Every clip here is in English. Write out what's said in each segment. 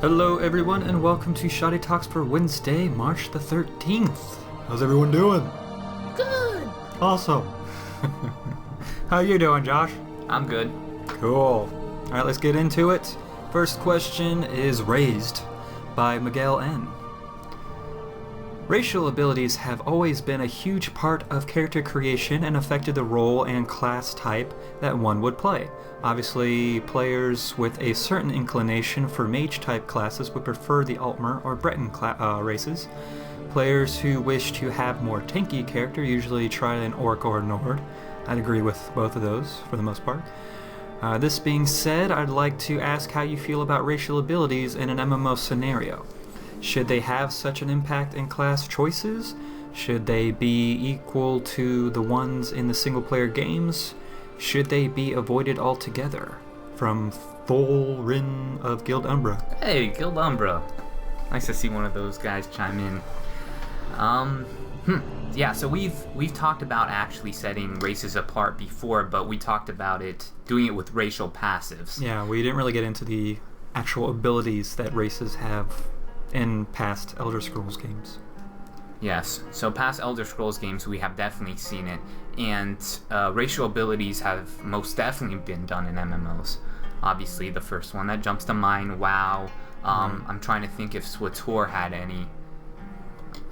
Hello everyone and welcome to ShoddyTalks for Wednesday, March the 13th. How's everyone doing? Good. Awesome. How you doing, Josh? I'm good. Cool. Alright, let's get into it. First question is raised by Miguel N. Racial abilities have always been a huge part of character creation and affected the role and class type that one would play. Obviously, players with a certain inclination for mage-type classes would prefer the Altmer or Breton races. Players who wish to have more tanky character usually try an Orc or a Nord. I'd agree with both of those for the most part. This being said, I'd like to ask how you feel about racial abilities in an MMO scenario. Should they have such an impact in class choices? Should they be equal to the ones in the single-player games? Should they be avoided altogether? From Thorin of Guild Umbra. Hey, Guild Umbra. Nice to see one of those guys chime in. Yeah, so we've talked about actually setting races apart before, but we talked about doing it with racial passives. Yeah, we didn't really get into the actual abilities that races have in past Elder Scrolls games. Yes, so past Elder Scrolls games we have definitely seen it, and racial abilities have most definitely been done in MMOs. Obviously, the first one that jumps to mind, WoW. I'm trying to think if SWTOR had any.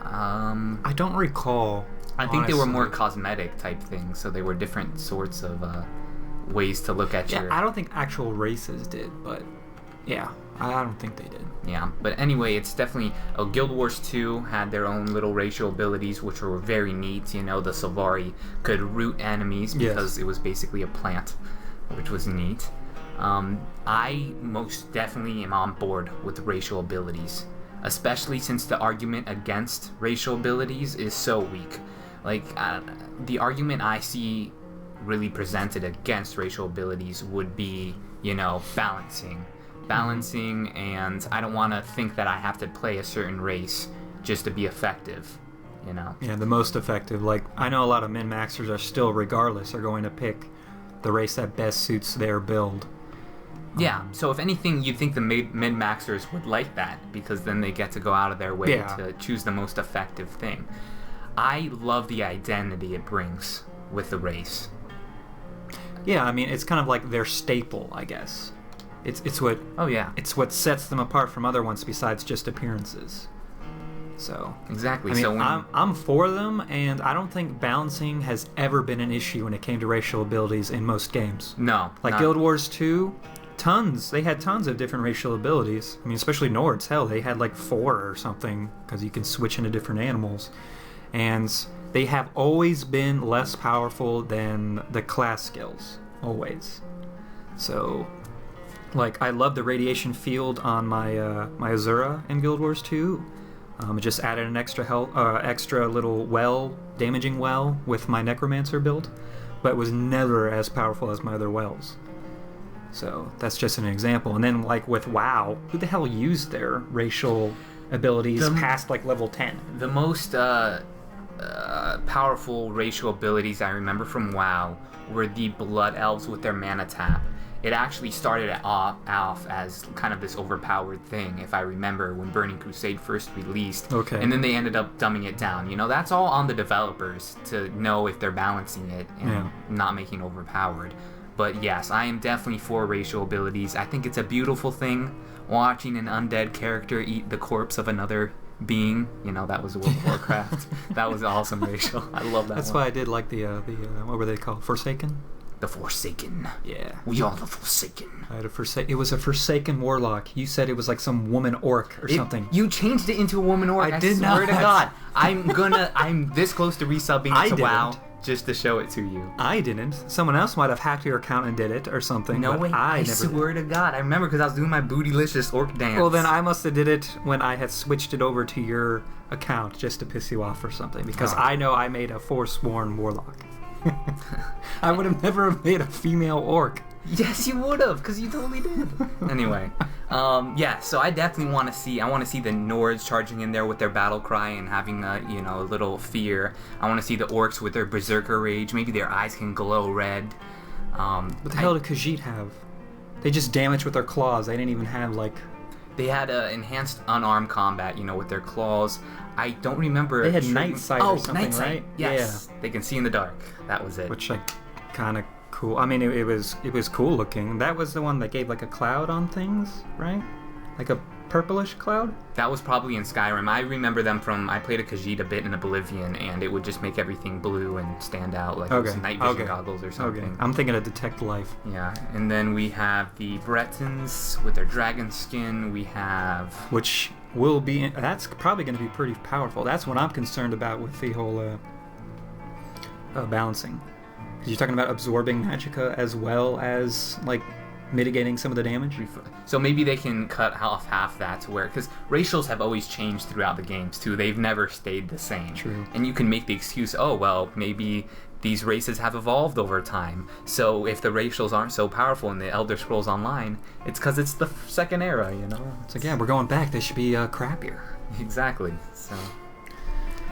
I don't recall. I think they were more cosmetic type things, so they were different sorts of ways to look at your... I don't think actual races did, but yeah, I don't think they did. Yeah, but anyway, it's definitely... Guild Wars 2 had their own little racial abilities, which were very neat. You know, the Sylvari could root enemies because it was basically a plant, which was neat. I most definitely am on board with racial abilities, especially since the argument against racial abilities is so weak. Like, the argument I see really presented against racial abilities would be, you know, balancing, and I don't want to think that I have to play a certain race just to be effective, you know? Yeah, the most effective. Like, I know a lot of min-maxers are still, regardless, are going to pick the race that best suits their build. Yeah, so if anything, you'd think the min-maxers would like that, because then they get to go out of their way to choose the most effective thing. I love the identity it brings with the race. Yeah, I mean, it's kind of like their staple, I guess. It's what... Oh, yeah. It's what sets them apart from other ones besides just appearances. So... Exactly. I mean, so I'm for them, and I don't think balancing has ever been an issue when it came to racial abilities in most games. No. Like Guild Wars 2... They had tons of different racial abilities. I mean, especially Nords. Hell, they had like 4 or something, because you can switch into different animals. And they have always been less powerful than the class skills. Always. So, like, I love the radiation field on my Azura in Guild Wars 2. It just added an extra little damaging well with my Necromancer build, but was never as powerful as my other wells. So that's just an example. And then, like, with WoW, who the hell used their racial abilities past, like, level 10? The most powerful racial abilities I remember from WoW were the Blood Elves with their mana tap. It actually started off as kind of this overpowered thing, if I remember, when Burning Crusade first released. Okay. And then they ended up dumbing it down. You know, that's all on the developers to know if they're balancing it and not making it overpowered. But yes, I am definitely for racial abilities. I think it's a beautiful thing watching an undead character eat the corpse of another being. You know, that was World of Warcraft. That was awesome racial. I love that. That's why I did like the what were they called? Forsaken? The Forsaken. Yeah. We are the Forsaken. I had it was a Forsaken warlock. You said it was like some woman orc or something. You changed it into a woman orc. I did swear not. to God. I'm this close to resubbing it to WoW just to show it to you. I didn't. Someone else might have hacked your account and did it or something. No way. I never swear to God. I remember because I was doing my bootylicious orc dance. Well, then I must have did it when I had switched it over to your account just to piss you off or something, because I know I made a Forsworn warlock. I would have never made a female orc. Yes, you would have, because you totally did. Anyway, yeah, so I definitely want to see the Nords charging in there with their battle cry and having a little fear. I want to see the orcs with their berserker rage. Maybe their eyes can glow red. What the hell did Khajiit have? They just damaged with their claws. They didn't even have, like... They had enhanced unarmed combat, with their claws. I don't remember. They had night sight or something, night sight. right? Yes, yeah. They can see in the dark. That was it. Which kind of cool. I mean, it was cool looking. That was the one that gave like a cloud on things, right? Like a purplish cloud? That was probably in Skyrim. I remember them from, I played a Khajiit a bit in Oblivion, and it would just make everything blue and stand out like it was night vision goggles or something. Okay. I'm thinking of Detect Life. Yeah, and then we have the Bretons with their dragon skin. We have... Which will be... That's probably going to be pretty powerful. That's what I'm concerned about with the whole balancing. Because you're talking about absorbing magicka as well as, like, mitigating some of the damage. So maybe they can cut off half that to where, because racials have always changed throughout the games too. They've never stayed the same. True. And you can make the excuse, oh well, maybe these races have evolved over time. So if the racials aren't so powerful in the Elder Scrolls Online, it's because it's the second era, It's like, yeah, we're going back. They should be crappier. Exactly. So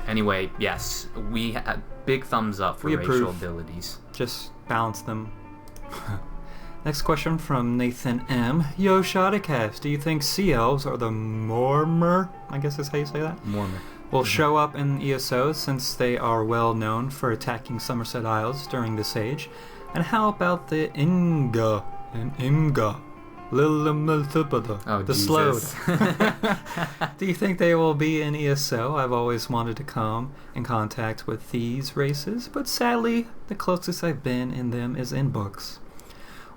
anyway, yes, we big thumbs up for racial abilities. Just balance them. Next question from Nathan M. Yo, ShoddyCast, do you think Sea Elves, or the Mormer, I guess is how you say that? Mormer. Will show up in ESO since they are well known for attacking Somerset Isles during this age? And how about the Inga and Imga? The Slode. Do you think they will be in ESO? I've always wanted to come in contact with these races, but sadly, the closest I've been in them is in books.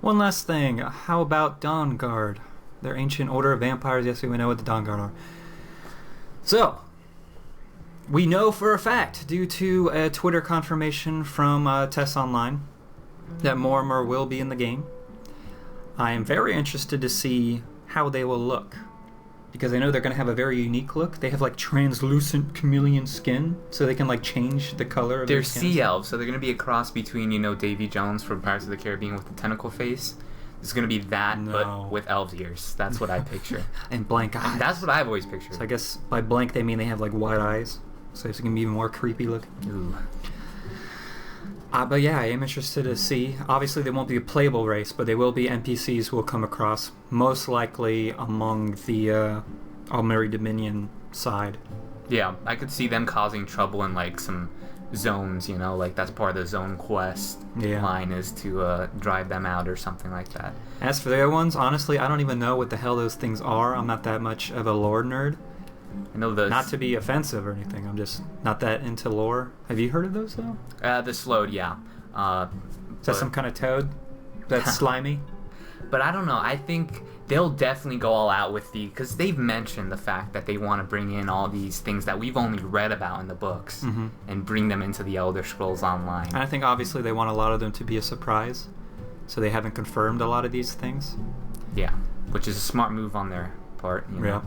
One last thing, how about Dawnguard? They're ancient order of vampires. Yes, we know what the Dawnguard are. So, we know for a fact, due to a Twitter confirmation from Tess Online, that Mormer will be in the game. I am very interested to see how they will look, because I know they're going to have a very unique look. They have like translucent chameleon skin, so they can like change the color of their skin. They're sea elves, so they're going to be a cross between, Davy Jones from Pirates of the Caribbean with the tentacle face. It's going to be that, but with elves' ears. That's what I picture. And blank eyes. And that's what I've always pictured. So I guess by blank they mean they have like wide eyes, so it's going to be even more creepy looking. Ooh. But yeah, I am interested to see. Obviously, they won't be a playable race, but they will be NPCs we'll come across, most likely among the Almeri Dominion side. Yeah, I could see them causing trouble in like some zones, like that's part of the zone quest line is to drive them out or something like that. As for the other ones, honestly, I don't even know what the hell those things are. I'm not that much of a lore nerd. I know those. Not to be offensive or anything, I'm just not that into lore. Have you heard of those though? The Slode, yeah. Is that some kind of toad that's slimy? But I don't know. I think they'll definitely go all out with because they've mentioned the fact that they want to bring in all these things that we've only read about in the books and bring them into the Elder Scrolls Online. And I think obviously they want a lot of them to be a surprise, so they haven't confirmed a lot of these things. Yeah, which is a smart move on their part. Yeah.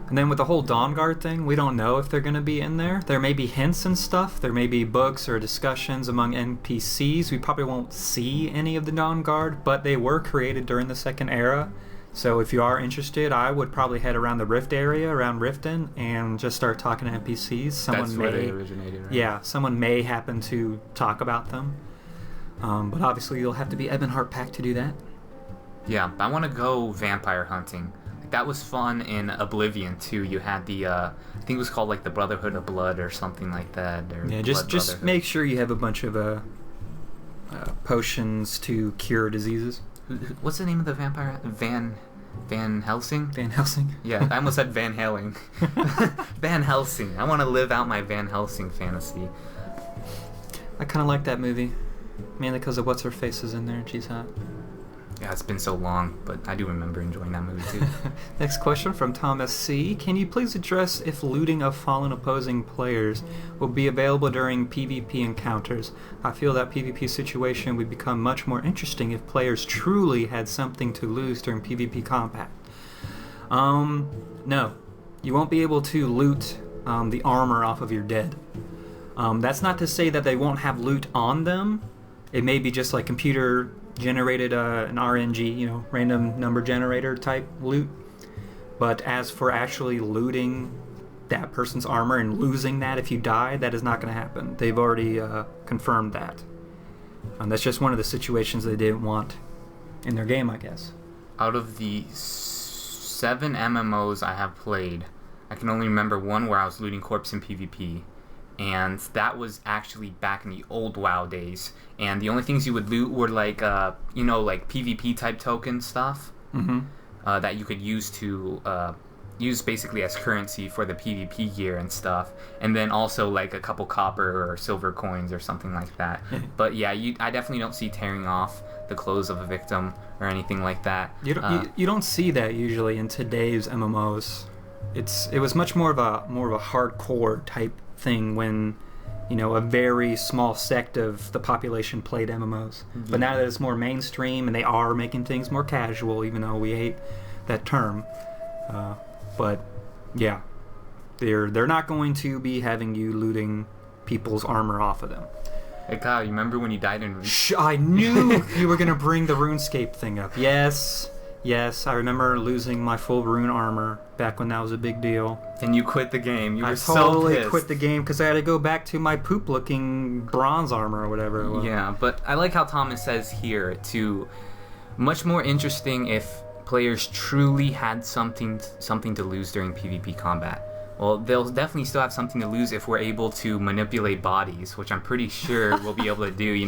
And then with the whole Dawnguard thing, we don't know if they're going to be in there. There may be hints and stuff. There may be books or discussions among NPCs. We probably won't see any of the Dawnguard, but they were created during the Second Era. So if you are interested, I would probably head around the Rift area, around Riften, and just start talking to NPCs. That's where they originated, right? Yeah, someone may happen to talk about them. But obviously you'll have to be Ebonheart Pact to do that. Yeah, I want to go vampire hunting. That was fun in Oblivion too. You had the I think it was called like the Brotherhood of Blood or something like that. Or yeah, just make sure you have a bunch of potions to cure diseases. What's the name of the vampire? Van Helsing? Van Helsing? Yeah, I almost said Van Halen. Van Helsing. I want to live out my Van Helsing fantasy. I kind of like that movie, mainly because of what's her face is in there and she's hot. Yeah, it's been so long, but I do remember enjoying that movie too. Next question from Thomas C. Can you please address if looting of fallen opposing players will be available during PvP encounters? I feel that PvP situation would become much more interesting if players truly had something to lose during PvP combat. No. You won't be able to loot the armor off of your dead. That's not to say that they won't have loot on them. It may be just like computer generated an RNG, random number generator type loot. But as for actually looting that person's armor and losing that if you die, that is not going to happen. They've already confirmed that. That's just one of the situations they didn't want in their game, I guess. Out of the 7 MMOs I have played, I can only remember one where I was looting corpse in PvP. And that was actually back in the old WoW days. And the only things you would loot were like, like PvP type token stuff that you could use to use basically as currency for the PvP gear and stuff. And then also like a couple copper or silver coins or something like that. But yeah, I definitely don't see tearing off the clothes of a victim or anything like that. You don't see that usually in today's MMOs. It was much more of a hardcore type thing when a very small sect of the population played MMOs. But now that it's more mainstream and they are making things more casual, even though we hate that term, but yeah, they're not going to be having you looting people's armor off of them. Hey Kyle, you remember when you died in I knew you were gonna bring the RuneScape thing up. Yes, I remember losing my full rune armor back when that was a big deal. And you quit the game. You were so pissed. I totally quit the game because I had to go back to my poop-looking bronze armor or whatever it was. Yeah, but I like how Thomas says here, too, much more interesting if players truly had something to lose during PvP combat. Well, they'll definitely still have something to lose if we're able to manipulate bodies, which I'm pretty sure we'll be able to do,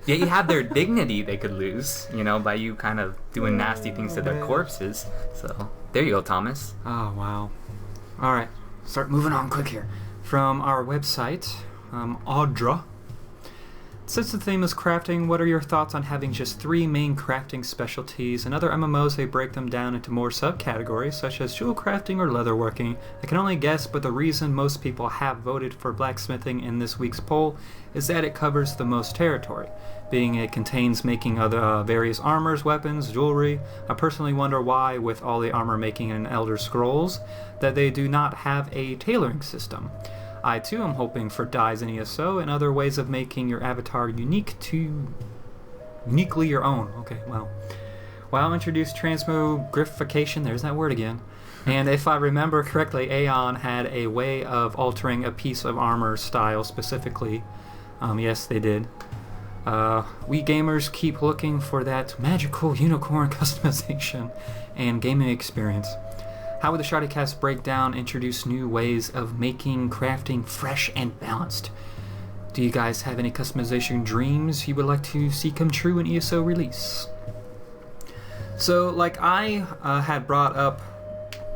They have their dignity they could lose, by you kind of doing nasty things to their corpses. So, there you go, Thomas. Oh, wow. All right, start moving on quick here. From our website, Audra. Since the theme is crafting, what are your thoughts on having just 3 main crafting specialties? In other MMOs, they break them down into more subcategories, such as jewel crafting or leatherworking. I can only guess, but the reason most people have voted for blacksmithing in this week's poll is that it covers the most territory, being it contains making other various armors, weapons, jewelry. I personally wonder why, with all the armor making in Elder Scrolls, that they do not have a tailoring system. I too am hoping for dyes in ESO and other ways of making your avatar uniquely your own. Okay, well. WoW introduced transmogrification, there's that word again. And if I remember correctly, Aeon had a way of altering a piece of armor style specifically. Yes, they did. We gamers keep looking for that magical unicorn customization and gaming experience. How would the ShoddyCast breakdown introduce new ways of making crafting fresh and balanced? Do you guys have any customization dreams you would like to see come true in ESO release? So, like I had brought up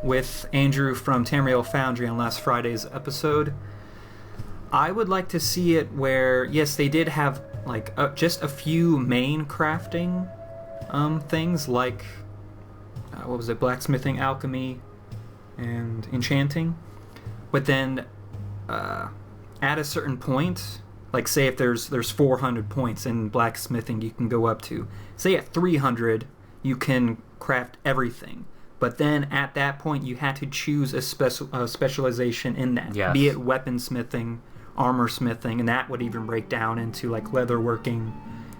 with Andrew from Tamriel Foundry on last Friday's episode, I would like to see it where, yes, they did have like just a few main crafting things like, blacksmithing, alchemy, and enchanting, but then at a certain point, like say if there's 400 points in blacksmithing you can go up to, say at 300 you can craft everything, but then at that point you had to choose a specialization in that. Yes. Be it weaponsmithing, armor smithing, and that would even break down into like leatherworking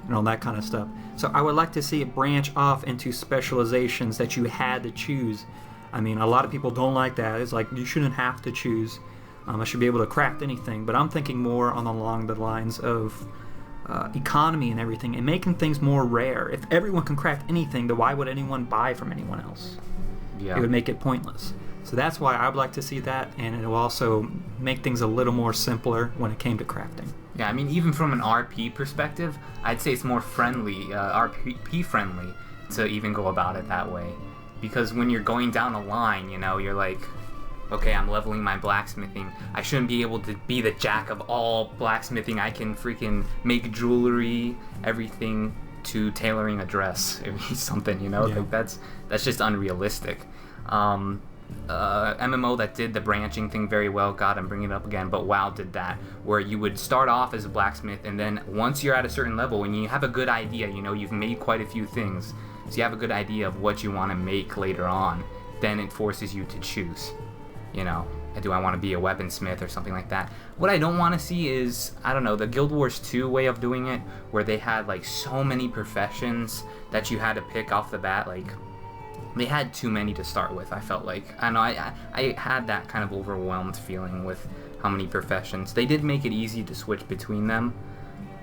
and all that kind of stuff. So I would like to see it branch off into specializations that you had to choose. I mean, a lot of people don't like that. It's like, you shouldn't have to choose. I should be able to craft anything. But I'm thinking more along the lines of economy and everything, and making things more rare. If everyone can craft anything, then why would anyone buy from anyone else? Yeah. It would make it pointless. So that's why I would like to see that, and it will also make things a little more simpler when it came to crafting. Yeah, I mean, even from an RP perspective, I'd say it's more friendly, RP friendly, to even go about it that way. Because when you're going down a line, you're like, okay, I'm leveling my blacksmithing. I shouldn't be able to be the jack of all blacksmithing. I can freaking make jewelry, everything, to tailoring a dress, something, Yeah. Like that's just unrealistic. MMO that did the branching thing very well, God, I'm bringing it up again, but WoW did that, where you would start off as a blacksmith, and then once you're at a certain level and you have a good idea, you've made quite a few things, so you have a good idea of what you want to make later on, then it forces you to choose. Do I want to be a weaponsmith or something like that? What I don't want to see is, I don't know, the Guild Wars 2 way of doing it, where they had like so many professions that you had to pick off the bat. Like, they had too many to start with, I felt like. I know I had that kind of overwhelmed feeling with how many professions. They did make it easy to switch between them,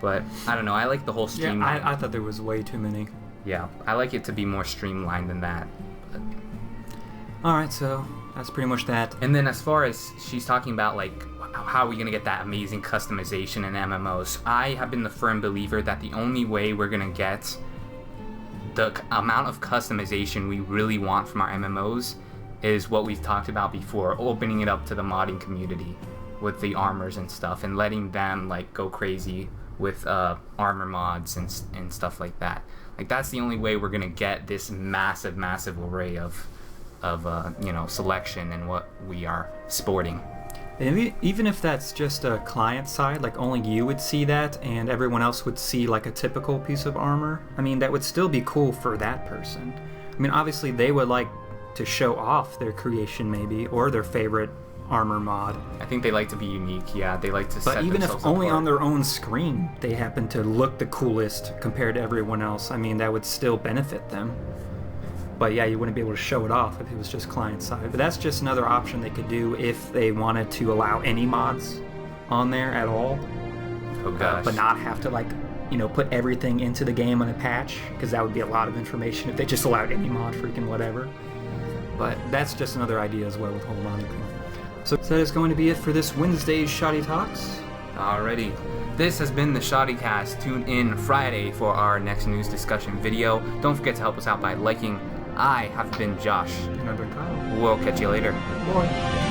but I don't know, I like the whole streamline. Yeah, I thought there was way too many. Yeah, I like it to be more streamlined than that. Alright, so that's pretty much that. And then as far as she's talking about, like, how are we going to get that amazing customization in MMOs, I have been the firm believer that the only way we're going to get the amount of customization we really want from our MMOs is what we've talked about before, opening it up to the modding community with the armors and stuff, and letting them, like, go crazy with armor mods and stuff like that. Like, that's the only way we're going to get this massive array of selection and what we are sporting. And even if that's just a client side, like only you would see that and everyone else would see like a typical piece of armor, I mean, that would still be cool for that person. I mean, obviously they would like to show off their creation maybe, or their favorite armor mod. I think they like to be unique, yeah. They like to set But even if only apart. on their own screen they happen to look the coolest compared to everyone else, I mean, that would still benefit them. But yeah, you wouldn't be able to show it off if it was just client side. But that's just another option they could do if they wanted to allow any mods on there at all. Oh gosh. But not have to, like, put everything into the game on a patch, because that would be a lot of information if they just allowed any mod freaking whatever. But that's just another idea as well with whole modding. So that is going to be it for this Wednesday's Shoddy Talks. Alrighty. This has been the ShoddyCast. Tune in Friday for our next news discussion video. Don't forget to help us out by liking. I have been Josh. And I've been Kyle. We'll catch you later. Bye.